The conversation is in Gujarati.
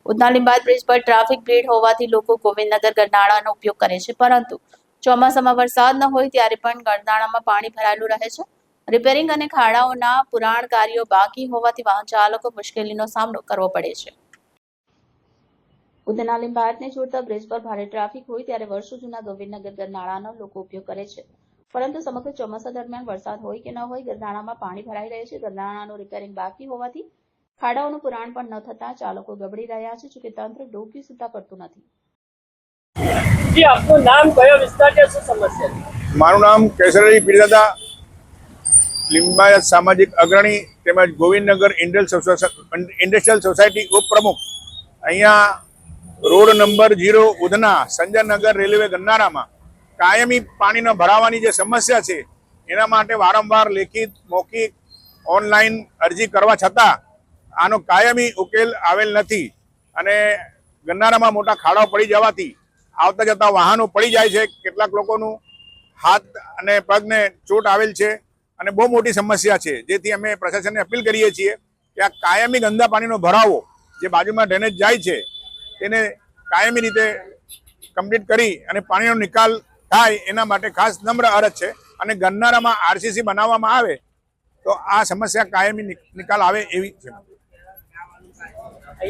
ઉધના લીંબાયત બ્રિજ પર ટ્રાફિક ભીડ હોવાથી લોકો ગોવિંદનગર ગરનાળાનો ઉપયોગ કરે છે, પરંતુ ચોમાસામાં વરસાદ ન હોય ત્યારે પણ ગરનાળામાં પાણી ભરાયેલું રહે છે. રિપેરિંગ અને ખાડાઓના પુરાણ કાર્યો બાકી હોવાથી વાહન ચાલકો મુશ્કેલીનો સામનો કરવો પડે છે. ઉધના લીંબાયતને જોડતા બ્રિજ પર ભારે ટ્રાફિક હોય ત્યારે વર્ષો જૂના ગોવિંદનગર ગરનાળાનો લોકો ઉપયોગ કરે છે, પરંતુ સમગ્ર ચોમાસા દરમિયાન વરસાદ હોય કે ન હોય ગરનાળામાં પાણી ભરાઈ રહે છે. ગરનાળાનું રિપેરિંગ બાકી હોવાથી ખાડાઓનું પુરાણ પણ ન થતા ચાલકો ગબડી રહ્યા છે, જોકે તંત્ર ડોક્યું સુદ્ધા કરતું નથી. जी आपको नाम कयो विस्तार के શું સમસ્યા છે? મારું નામ કેસરી પીરદાદા, લિંબાયત સામાજિક અગ્રણી તેમજ ગોવિંદનગર ઇન્ડસ્ટ્રીયલ સોસાયટી ઉપપ્રમુખ. અહીંયા road number 0 Udhna Sanjaynagar railway ગરનાળામાં કાયમી પાણીનો ભરાવાની જે સમસ્યા છે એના માટે વારંવાર લેખિત, મૌખિક, ઓનલાઈન અરજી કરવા છતાં આનો કાયમી ઉકેલ આવેલ નથી અને ગરનાળામાં મોટા ખાડાઓ પડી જવાથી આવતા જતા વાહનો પડી જાય છે. કેટલાક લોકોનું હાથ અને પગને ચોટ આવેલ છે અને બહુ મોટી સમસ્યા છે, જેથી અમે પ્રશાસનને અપીલ કરીએ છીએ કે આ કાયમી ગંદા પાણીનો ભરાવો જે બાજુમાં ડ્રેનેજ જાય છે તેને કાયમી રીતે કમ્પ્લીટ કરી અને પાણીનો નિકાલ થાય એના માટે ખાસ નમ્ર અરજ છે. અને ગરનાળામાં આરસીસી બનાવવામાં આવે તો આ સમસ્યા કાયમી નિકાલ આવે એવી છે.